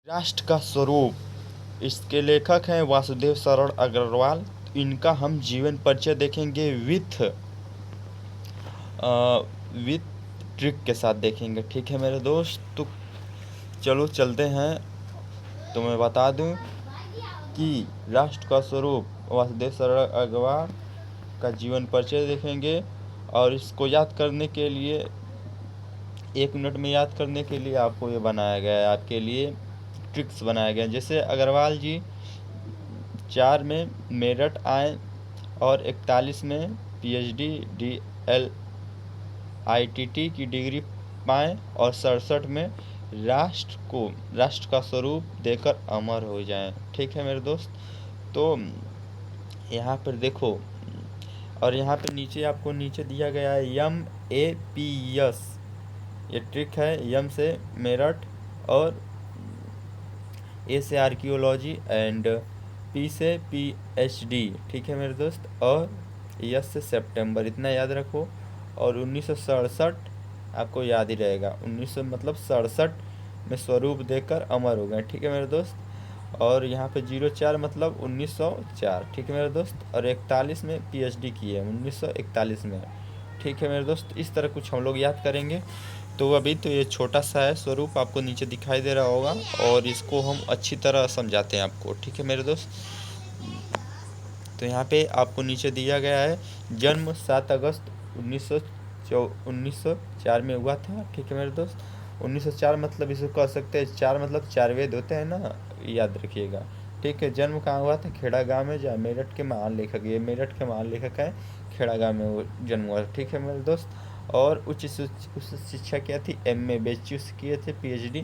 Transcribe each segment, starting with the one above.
राष्ट्र का स्वरूप। इसके लेखक हैं वासुदेव शरण अग्रवाल। इनका हम जीवन परिचय देखेंगे विथ ट्रिक के साथ देखेंगे। ठीक है मेरे दोस्त, तो चलो चलते हैं। तो मैं बता दूं कि राष्ट्र का स्वरूप वासुदेव शरण अग्रवाल का जीवन परिचय देखेंगे। और इसको याद करने के लिए 1 मिनट में याद करने के लिए आपको ये बनाया गया है, आपके लिए ट्रिक्स बनाया गया है। जैसे अग्रवाल जी 4 में मेरठ आए और 41 में पीएचडी DLITT की डिग्री पाएँ और 67 में राष्ट्र का स्वरूप देकर अमर हो जाएं। ठीक है मेरे दोस्त, तो यहाँ पर देखो, और यहाँ पर नीचे आपको नीचे दिया गया है MAPS। ये ट्रिक है। यम से मेरठ और ए से आर्कियोलॉजी एंड पी से PhD। ठीक है मेरे दोस्त, और यस से सितंबर, इतना याद रखो। और 1967 आपको याद ही रहेगा। 1900 मतलब 67 में स्वरूप देकर अमर हो गए। ठीक है मेरे दोस्त। और यहाँ पे 04 मतलब 1904। ठीक है मेरे दोस्त। और 41 में PhD की है 1941 में। ठीक है मेरे दोस्त, इस तरह कुछ हम लोग याद करेंगे। तो अभी तो ये छोटा सा है स्वरूप, आपको नीचे दिखाई दे रहा होगा, और इसको हम अच्छी तरह समझाते हैं आपको। ठीक है मेरे दोस्त, तो यहाँ पे आपको नीचे दिया गया है जन्म 7 अगस्त 1904 में हुआ था। ठीक है मेरे दोस्त। 1904 मतलब इसको कह सकते हैं, 4 मतलब 4 वेद होते हैं ना, याद रखिएगा। ठीक है। जन्म कहाँ हुआ था? खेड़ा गाँव में, जहाँ मेरठ के महान लेखक, ये मेरठ के महान लेखक हैं, खेड़ा गाँव में वो जन्म हुआ था। ठीक है मेरे दोस्त। और उच्च शिक्षा क्या थी? MA BHU से किए थे, PhD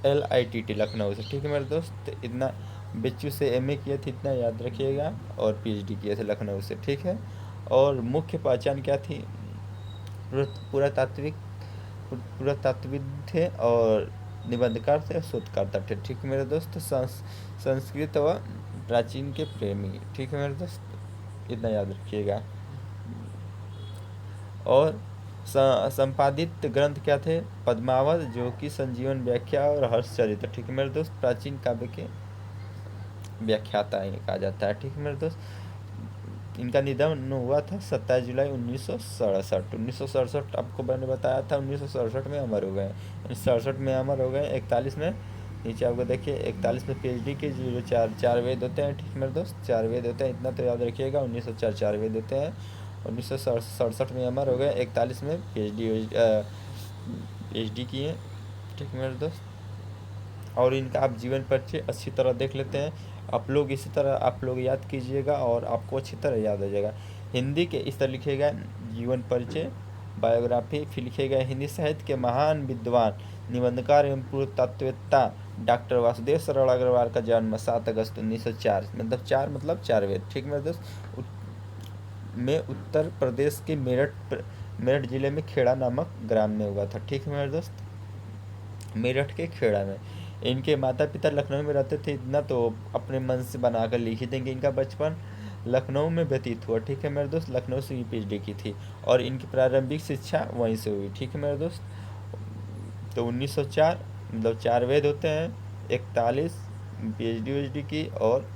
LITT लखनऊ से। ठीक है मेरे दोस्त, इतना BHU से MA किए थे, इतना याद रखिएगा। और PhD किए थे लखनऊ से। ठीक है। और मुख्य पहचान क्या थी? पुरातात्विक पुरातात्विक थे और निबंधकार थे, शोधकर्ता थे। ठीक है मेरे दोस्त। संस्कृत व प्राचीन के प्रेमी। ठीक है मेरे दोस्त, इतना याद रखिएगा। और संपादित ग्रंथ क्या थे? पद्मावत, जो कि संजीवन व्याख्या और हर्षचरित्र। ठीक है मेरे दोस्त, प्राचीन काव्य के व्याख्याता इन्हें कहा जाता है। ठीक है मेरे दोस्त। इनका निधन हुआ था 27 जुलाई 1967। 1967 आपको मैंने बताया था, 1967 में अमर हो गए। 67 में अमर हो गए। 41 में, नीचे आपको देखिए, 41 में PhD के 04 4 वेद होते हैं। ठीक है मेरे दोस्त, 4 वेद होते हैं, इतना तो याद रखिएगा। 1904 4 वेद होते हैं। 1967 में अमर हो गए। 41 में PhD किए। ठीक है मेरे दोस्त। और इनका आप जीवन परिचय अच्छी तरह देख लेते हैं। आप लोग इसी तरह आप लोग याद कीजिएगा और आपको अच्छी तरह याद आ जाएगा। हिंदी के इस तरह लिखिएगा: जीवन परिचय, बायोग्राफी। फिर लिखिएगा हिंदी साहित्य के महान विद्वान, निबंधकार एवं पुरातत्ववेत्ता डॉक्टर वासुदेव शरण अग्रवाल का जन्म 7 अगस्त 1904, मतलब 4 मतलब 4 वेद। ठीक मेरे दोस्त। में उत्तर प्रदेश के मेरठ जिले में खेड़ा नामक ग्राम में हुआ था। ठीक है मेरे दोस्त, मेरठ के खेड़ा में। इनके माता पिता लखनऊ में रहते थे, इतना तो अपने मन से बनाकर लिख ही देंगे। इनका बचपन लखनऊ में व्यतीत हुआ। ठीक है मेरे दोस्त, लखनऊ से ही PhD की थी और इनकी प्रारंभिक शिक्षा वहीं से हुई। ठीक है मेरे दोस्त। तो 1904 मतलब 4 वेद होते हैं, 41 PhD की, और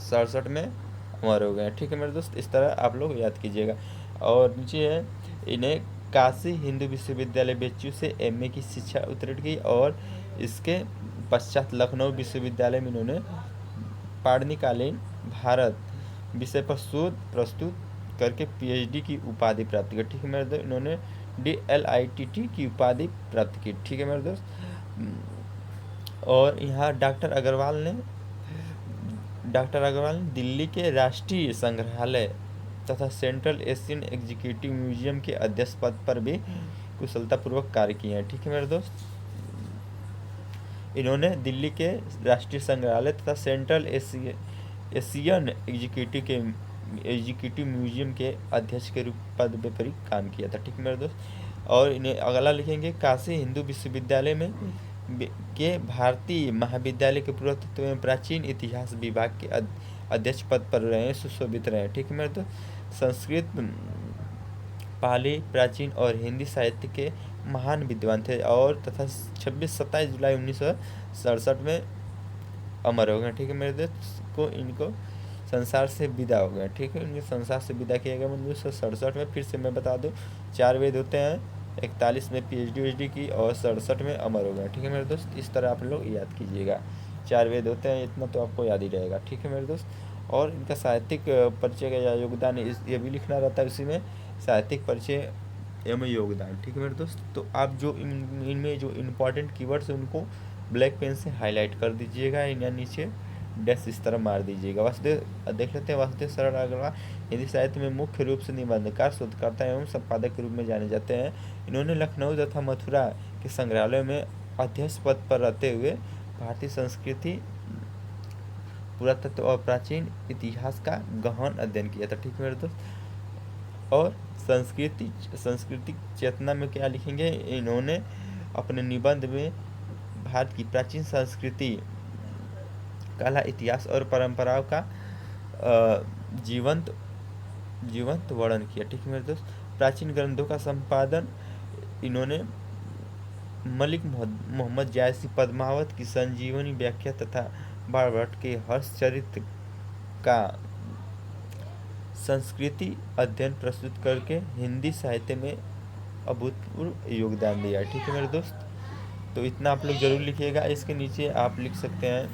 67 में अमर हो गए। ठीक है मेरे दोस्त, इस तरह आप लोग याद कीजिएगा। और नीचे है, इन्हें काशी हिंदू विश्वविद्यालय BHU से MA की शिक्षा उत्तीर्ण की और इसके पश्चात लखनऊ विश्वविद्यालय में इन्होंने पाणिनिकालीन भारत विषय पर शोध प्रस्तुत करके PhD की उपाधि प्राप्त की। ठीक है मेरे दोस्त। इन्होंने DLITT की उपाधि प्राप्त की। ठीक है मेरे दोस्त। और यहाँ डॉक्टर अग्रवाल ने दिल्ली के राष्ट्रीय संग्रहालय तथा सेंट्रल एशियन एग्जीक्यूटिव म्यूजियम के अध्यक्ष पद पर भी कुशलतापूर्वक कार्य किए हैं। ठीक है मेरे दोस्त। इन्होंने दिल्ली के राष्ट्रीय संग्रहालय तथा सेंट्रल एशियन एग्जीक्यूटिव म्यूजियम के अध्यक्ष के रूप पद पर ही काम किया था। ठीक है मेरे दोस्त। और इन्हें अगला लिखेंगे, काशी हिंदू विश्वविद्यालय में के भारतीय महाविद्यालय के पुरातत्व एवं प्राचीन इतिहास विभाग के अध्यक्ष पद पर रहे, सुशोभित रहे। ठीक है मेरे दोस्त। संस्कृत, पाली, प्राचीन और हिंदी साहित्य के महान विद्वान थे और तथा 26-27 जुलाई 1967 में अमर हो गए। ठीक है मेरे दोस्त, को इनको संसार से विदा हो गए। ठीक है, इनके संसार से विदा किया गया 1967 में। फिर से मैं बता दूं, 4 वेद होते हैं, 41 में PhD की और 67 में अमर हो गए। ठीक है मेरे दोस्त, इस तरह आप लोग याद कीजिएगा। 4 वेद होते हैं, इतना तो आपको याद ही रहेगा। ठीक है मेरे दोस्त, और इनका साहित्यिक परिचय का या योगदान ये भी लिखना रहता है उसी में, साहित्यिक परिचय एवं योगदान। ठीक है मेरे दोस्त, तो आप जो इनमें जो इम्पोर्टेंट कीवर्ड्स हैं उनको ब्लैक पेन से हाईलाइट कर दीजिएगा या नीचे डैश इस तरह मार दीजिएगा। वासुदेव देख लेते हैं। वासुदेव शरण अग्रवाल हिंदी साहित्य में मुख्य रूप से निबंधकार, शोधकर्ता एवं संपादक के रूप में जाने जाते हैं। इन्होंने लखनऊ तथा मथुरा के संग्रहालय में अध्यक्ष पद पर रहते हुए भारतीय संस्कृति, पुरातत्व और प्राचीन इतिहास का गहन अध्ययन किया था। ठीक है मेरे दोस्त, और सांस्कृतिक चेतना में क्या लिखेंगे, इन्होंने अपने निबंध में भारत की प्राचीन संस्कृति, कला, इतिहास और परंपराओं का जीवंत वर्णन किया। ठीक है मेरे दोस्त, प्राचीन ग्रंथों का संपादन इन्होंने मलिक मोहम्मद जायसी पद्मावत की संजीवनी व्याख्या तथा बाणभट्ट के हर्षचरित्र का संस्कृति अध्ययन प्रस्तुत करके हिंदी साहित्य में अभूतपूर्व योगदान दिया। ठीक है मेरे दोस्त, तो इतना आप लोग जरूर लिखिएगा। इसके नीचे आप लिख सकते हैं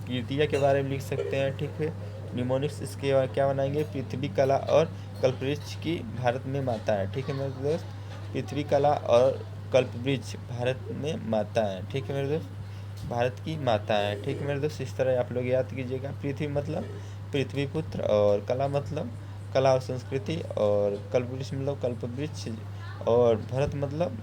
कीर्तिया के बारे में लिख सकते हैं। ठीक है, निमोनिक्स इसके क्या बनाएंगे, पृथ्वी कला और कल्पवृक्ष की भारत में माता है। ठीक है मेरे दोस्त, पृथ्वी कला और कल्पवृक्ष भारत में माता है। ठीक है मेरे दोस्त, भारत की माता है। ठीक है मेरे दोस्त, इस तरह आप लोग याद कीजिएगा। पृथ्वी मतलब पृथ्वी पुत्र, और कला मतलब कला और संस्कृति, और कल्पवृक्ष मतलब कल्पवृक्ष, और भारत मतलब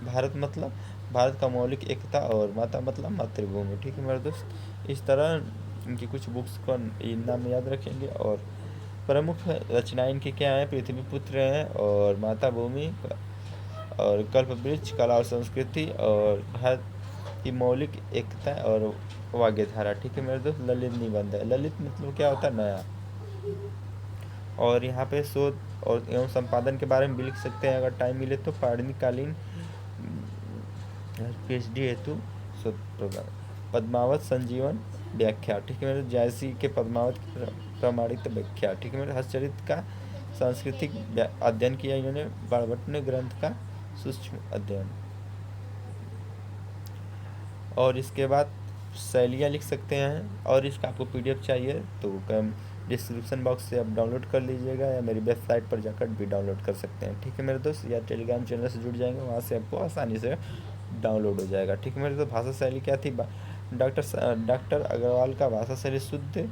भारत का मौलिक एकता, और माता मतलब मातृभूमि। ठीक है मेरे दोस्त, इस तरह इनकी कुछ बुक्स का नाम याद रखेंगे। और प्रमुख रचनाएं इनकी क्या है, पृथ्वी पुत्र हैं, और माता भूमि, और कल्पवृक्ष, कला और संस्कृति, और भारत की मौलिक एकता, और वाग्यधारा। ठीक है मेरे दोस्त, ललित निबंध है। ललित मतलब क्या होता है, नया। और यहाँ पे शोध और एवं संपादन के बारे में भी लिख सकते हैं अगर टाइम मिले तो। पाणिनिकालीन PhD हेतु शोध प्रोग्राम, पद्मावत संजीवन व्याख्या। ठीक है मेरे, जायसी के पद्मावत की प्रमाणित व्याख्या। ठीक है मेरे, हर्षचरित्र का सांस्कृतिक अध्ययन किया इन्होंने। बाणभट्ट ने ग्रंथ का सूक्ष्म अध्ययन। और इसके बाद शैलियाँ लिख सकते हैं, और इसका आपको PDF चाहिए तो डिस्क्रिप्शन बॉक्स से आप डाउनलोड कर लीजिएगा, या मेरी वेबसाइट पर जाकर भी डाउनलोड कर सकते हैं। ठीक है मेरे दोस्त, या टेलीग्राम चैनल से जुड़ जाएंगे, वहाँ से आपको आसानी से डाउनलोड हो जाएगा। ठीक है मेरे दोस्त, भाषा शैली क्या थी, डॉक्टर अग्रवाल का भाषा शैली शुद्ध,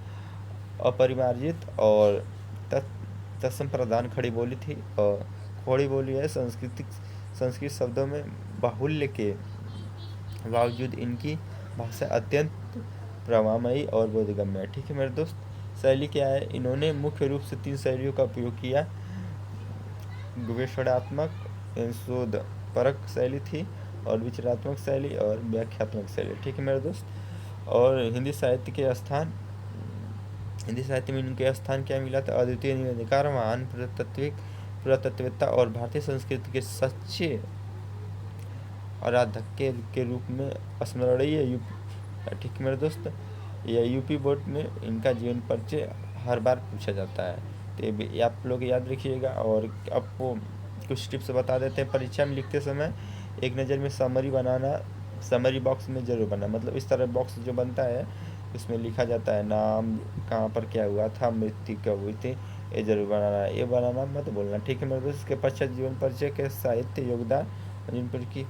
अपरिमार्जित और तत्सम प्रधान खड़ी बोली थी। और खड़ी बोली है संस्कृत शब्दों में बाहुल्य के बावजूद इनकी भाषा अत्यंत प्रवाहमयी और बोधगम्य है। ठीक है मेरे दोस्त, शैली क्या है, इन्होंने मुख्य रूप से 3 शैलियों का उपयोग किया। गवेषणात्मक शोध परक शैली थी, और विचारात्मक शैली, और व्याख्यात्मक शैली। ठीक है मेरे दोस्त, और हिंदी साहित्य में इनके स्थान क्या मिला था, अद्वितीय निबंधकार, महान पुरातत्ववेत्ता और भारतीय संस्कृति के सच्चे आराधक के रूप में स्मरणीय। ठीक है मेरे दोस्त, या UP बोर्ड में इनका जीवन परिचय हर बार पूछा जाता है, तो ये आप लोग याद रखिएगा। और आपको कुछ टिप्स बता देते हैं। परीक्षा में लिखते समय एक नज़र में समरी बॉक्स में जरूर बना, मतलब इस तरह बॉक्स जो बनता है उसमें लिखा जाता है नाम, कहाँ पर क्या हुआ था, मृत्यु कब हुई थी, ये जरूर बनाना, ये बनाना मत बोलना। ठीक है मेरे दोस्त, इसके पश्चात जीवन परिचय के साहित्य योगदान जीवन पर की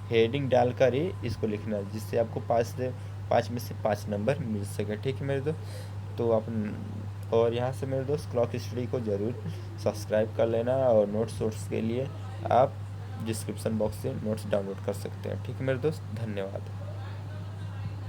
हेडिंग डालकर ही इसको लिखना है, जिससे आपको 5 में से 5 नंबर मिल सके। ठीक है मेरे दोस्त, तो आप और यहाँ से मेरे दोस्त क्लॉक स्टडी को ज़रूर सब्सक्राइब कर लेना, और नोट्स के लिए आप डिस्क्रिप्शन बॉक्स से नोट्स डाउनलोड कर सकते हैं। ठीक है मेरे दोस्त, धन्यवाद।